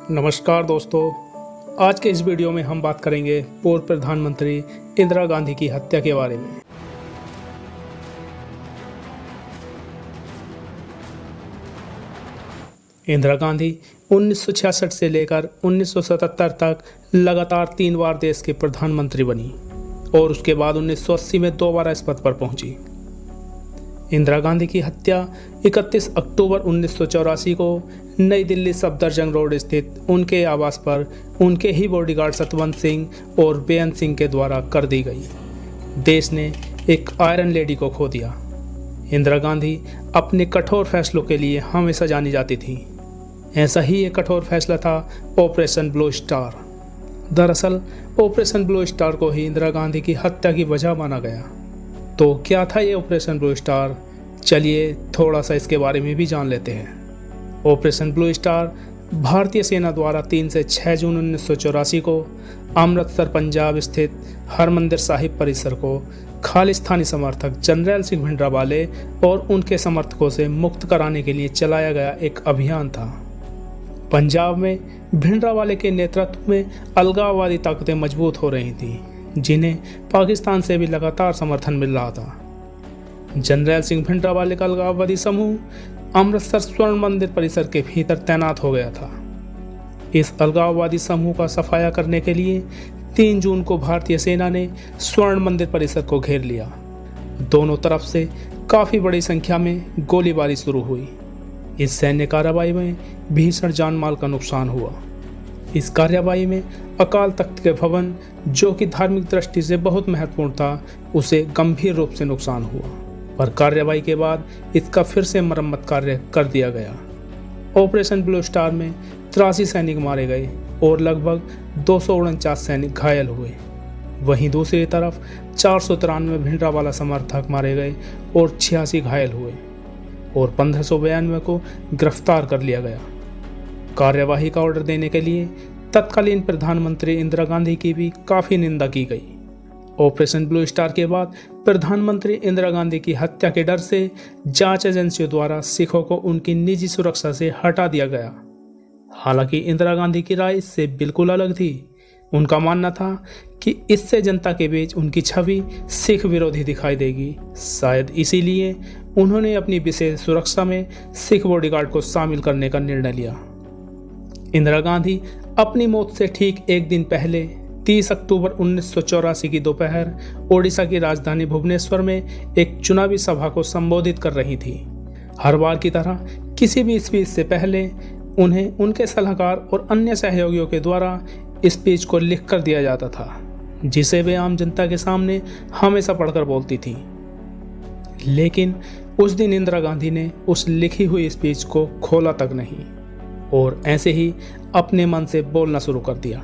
नमस्कार दोस्तों, आज के इस वीडियो में हम बात करेंगे पूर्व प्रधानमंत्री इंदिरा गांधी की हत्या के बारे में। इंदिरा गांधी 1966 से लेकर 1977 तक लगातार 3 बार देश के प्रधानमंत्री बनी और उसके बाद 1980 में 2 बार इस पद पर पहुंची। इंदिरा गांधी की हत्या 31 अक्टूबर 1984 को नई दिल्ली सफदरजंग रोड स्थित उनके आवास पर उनके ही बॉडीगार्ड सतवंत सिंह और बेअंत सिंह के द्वारा कर दी गई। देश ने एक आयरन लेडी को खो दिया। इंदिरा गांधी अपने कठोर फैसलों के लिए हमेशा जानी जाती थी। ऐसा ही एक कठोर फैसला था ऑपरेशन ब्लू स्टार। दरअसल ऑपरेशन ब्लू स्टार को ही इंदिरा गांधी की हत्या की वजह माना गया। तो क्या था ये ऑपरेशन ब्लू स्टार? चलिए थोड़ा सा इसके बारे में भी जान लेते हैं। ऑपरेशन ब्लू स्टार भारतीय सेना द्वारा 3 से 6 जून 1984 को अमृतसर पंजाब स्थित हरमंदिर साहिब परिसर को खालिस्तानी समर्थक जनरल सिंह भिंडरावाले और उनके समर्थकों से मुक्त कराने के लिए चलाया गया एक अभियान था। पंजाब में भिंडरावाले के नेतृत्व में अलगाववादी ताकतें मजबूत हो रही थीं, जिन्हें पाकिस्तान से भी लगातार समर्थन मिल रहा था। जनरल सिंह भिंडरावाले का अलगाववादी समूह अमृतसर स्वर्ण मंदिर परिसर के भीतर तैनात हो गया था। इस अलगाववादी समूह का सफाया करने के लिए 3 जून को भारतीय सेना ने स्वर्ण मंदिर परिसर को घेर लिया। दोनों तरफ से काफी बड़ी संख्या में गोलीबारी शुरू हुई। इस सैन्य कार्रवाई में भीषण जान माल का नुकसान हुआ। इस कार्रवाई में अकाल तख्त के भवन, जो कि धार्मिक दृष्टि से बहुत महत्वपूर्ण था, उसे गंभीर रूप से नुकसान हुआ, पर कार्रवाई के बाद इसका फिर से मरम्मत कार्य कर दिया गया। ऑपरेशन ब्लू स्टार में 83 सैनिक मारे गए और लगभग 249 सैनिक घायल हुए। वहीं दूसरी तरफ 493 भिंडरावाला समर्थक मारे गए और 86 घायल हुए और 1592 को गिरफ्तार कर लिया गया। कार्यवाही का ऑर्डर देने के लिए तत्कालीन प्रधानमंत्री इंदिरा गांधी की भी काफी निंदा की गई। ऑपरेशन ब्लू स्टार के बाद प्रधानमंत्री इंदिरा गांधी की हत्या के डर से जांच एजेंसियों द्वारा सिखों को उनकी निजी सुरक्षा से हटा दिया गया। हालांकि इंदिरा गांधी की राय इससे बिल्कुल अलग थी। उनका मानना था कि इससे जनता के बीच उनकी छवि सिख विरोधी दिखाई देगी। शायद इसीलिए उन्होंने अपनी विशेष सुरक्षा में सिख बॉडीगार्ड को शामिल करने का निर्णय लिया। इंदिरा गांधी अपनी मौत से ठीक एक दिन पहले 30 अक्टूबर 1984 की दोपहर ओडिशा की राजधानी भुवनेश्वर में एक चुनावी सभा को संबोधित कर रही थी। हर बार की तरह किसी भी स्पीच से पहले उन्हें उनके सलाहकार और अन्य सहयोगियों के द्वारा स्पीच को लिख कर दिया जाता था, जिसे वे आम जनता के सामने हमेशा पढ़कर बोलती थी। लेकिन उस दिन इंदिरा गांधी ने उस लिखी हुई स्पीच को खोला तक नहीं और ऐसे ही अपने मन से बोलना शुरू कर दिया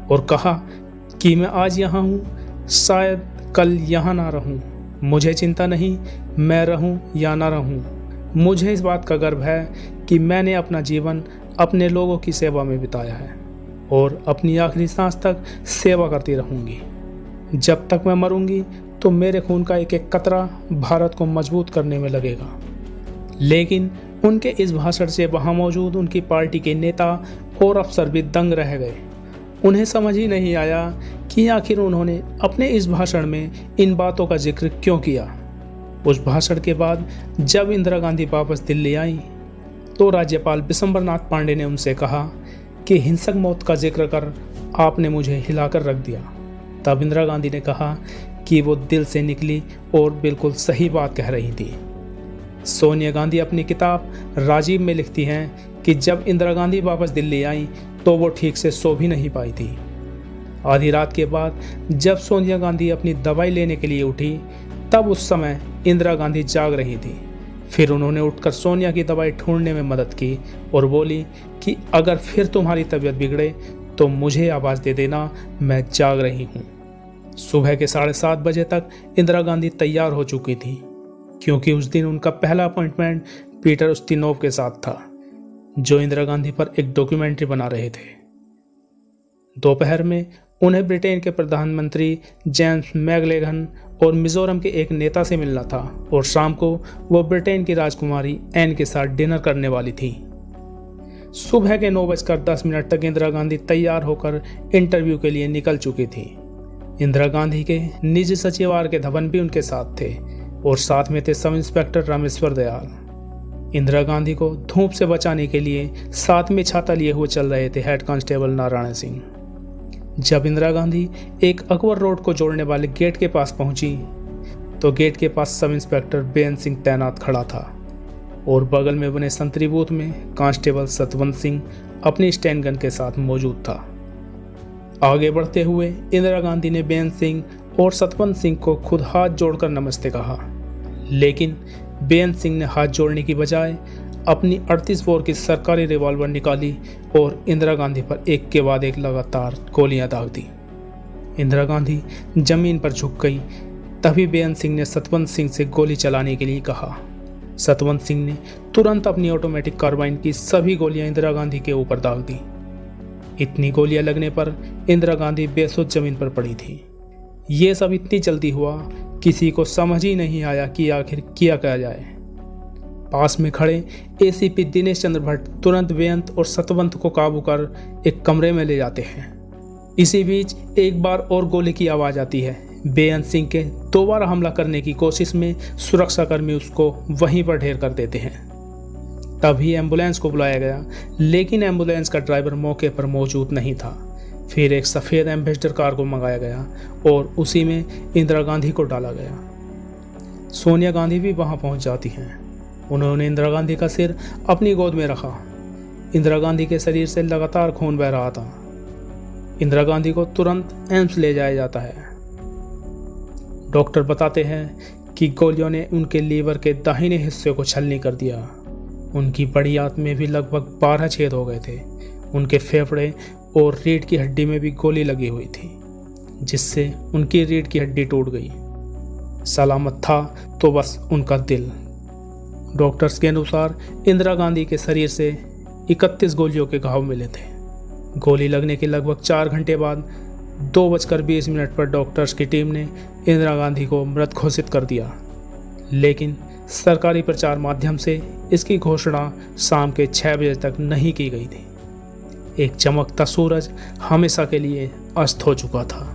और कहा कि मैं आज यहाँ हूँ, शायद कल यहाँ ना रहूँ। मुझे चिंता नहीं, मैं रहूँ या ना रहूँ। मुझे इस बात का गर्व है कि मैंने अपना जीवन अपने लोगों की सेवा में बिताया है और अपनी आखिरी सांस तक सेवा करती रहूँगी। जब तक मैं मरूंगी तो मेरे खून का एक एक कतरा भारत को मजबूत करने में लगेगा। लेकिन उनके इस भाषण से वहां मौजूद उनकी पार्टी के नेता और अफसर भी दंग रह गए। उन्हें समझ ही नहीं आया कि आखिर उन्होंने अपने इस भाषण में इन बातों का जिक्र क्यों किया। उस भाषण के बाद जब इंदिरा गांधी वापस दिल्ली आई तो राज्यपाल बिशंबरनाथ पांडे ने उनसे कहा कि हिंसक मौत का जिक्र कर आपने मुझे हिलाकर रख दिया। तब इंदिरा गांधी ने कहा कि वो दिल से निकली और बिल्कुल सही बात कह रही थी। सोनिया गांधी अपनी किताब राजीव में लिखती हैं कि जब इंदिरा गांधी वापस दिल्ली आई तो वो ठीक से सो भी नहीं पाई थी। आधी रात के बाद जब सोनिया गांधी अपनी दवाई लेने के लिए उठी तब उस समय इंदिरा गांधी जाग रही थी। फिर उन्होंने उठकर सोनिया की दवाई ढूंढने में मदद की और बोली कि अगर फिर तुम्हारी तबीयत बिगड़े तो मुझे आवाज़ दे देना, मैं जाग रही हूँ। सुबह के 7:30 बजे तक इंदिरा गांधी तैयार हो चुकी थी, क्योंकि उस दिन उनका पहला अपॉइंटमेंट पीटर उस्तिनोव के साथ था, जो इंदिरा गांधी पर एक डॉक्यूमेंट्री बना रहे थे। दोपहर में उन्हें ब्रिटेन के प्रधानमंत्री जेम्स मैगलेगन और मिजोरम के एक नेता से मिलना था और शाम को वो ब्रिटेन की राजकुमारी एन के साथ डिनर करने वाली थी। सुबह के 9:10 तक इंदिरा गांधी तैयार होकर इंटरव्यू के लिए निकल चुकी थी। इंदिरा गांधी के निजी सचिव आर के धवन भी उनके साथ थे और साथ में थे सब इंस्पेक्टर रामेश्वर दयाल। इंदिरा गांधी को धूप से बचाने के लिए साथ में छाता लिए हुए चल रहे थे हेड कांस्टेबल नारायण सिंह। जब इंदिरा गांधी एक अकबर रोड को जोड़ने वाले गेट के पास पहुंची तो गेट के पास सब इंस्पेक्टर बेअंत सिंह तैनात खड़ा था और बगल में बने संतरी बूथ में कांस्टेबल सतवंत सिंह अपनी स्टैंड गन के साथ मौजूद था। आगे बढ़ते हुए इंदिरा गांधी ने बेअंत सिंह और सतवंत सिंह को खुद हाथ जोड़कर नमस्ते कहा, लेकिन बेअंत सिंह ने हाथ जोड़ने की बजाय अपनी 38 बोर की सरकारी रिवॉल्वर निकाली और इंदिरा गांधी पर एक के बाद एक लगातार गोलियां दाग दी। इंदिरा गांधी जमीन पर झुक गई। तभी बेअंत सिंह ने सतवंत सिंह से गोली चलाने के लिए कहा। सतवंत सिंह ने तुरंत अपनी ऑटोमेटिक कार्बाइन की सभी गोलियां इंदिरा गांधी के ऊपर दाग दी। इतनी गोलियां लगने पर इंदिरा गांधी बेसुध जमीन पर पड़ी थी। ये सब इतनी जल्दी हुआ, किसी को समझ ही नहीं आया कि आखिर किया क्या जाए। पास में खड़े एसीपी दिनेश चंद्र भट्ट तुरंत बेअंत और सतवंत को काबू कर एक कमरे में ले जाते हैं। इसी बीच एक बार और गोली की आवाज आती है। बेअंत सिंह के दोबारा हमला करने की कोशिश में सुरक्षाकर्मी उसको वहीं पर ढेर कर देते हैं। तभी एम्बुलेंस को बुलाया गया, लेकिन एम्बुलेंस का ड्राइवर मौके पर मौजूद नहीं था। फिर एक सफ़ेद एम्बेसडर कार को मंगाया गया और उसी में इंदिरा गांधी को डाला गया। सोनिया गांधी भी वहां पहुंच जाती हैं। उन्होंने इंदिरा गांधी का सिर अपनी गोद में रखा। इंदिरा गांधी के शरीर से लगातार खून बह रहा था। इंदिरा गांधी को तुरंत एम्स ले जाया जाता है। डॉक्टर बताते हैं कि गोलियों ने उनके लीवर के दाहिने हिस्से को छलनी कर दिया। उनकी बड़ी आंत में भी लगभग 12 छेद हो गए थे। उनके फेफड़े और रीढ़ की हड्डी में भी गोली लगी हुई थी, जिससे उनकी रीढ़ की हड्डी टूट गई। सलामत था तो बस उनका दिल। डॉक्टर्स के अनुसार इंदिरा गांधी के शरीर से 31 गोलियों के घाव मिले थे। गोली लगने के लगभग 4 घंटे बाद 2:20 पर डॉक्टर्स की टीम ने इंदिरा गांधी को मृत घोषित कर दिया, लेकिन सरकारी प्रचार माध्यम से इसकी घोषणा शाम के 6 बजे तक नहीं की गई थी। एक चमकता सूरज हमेशा के लिए अस्त हो चुका था।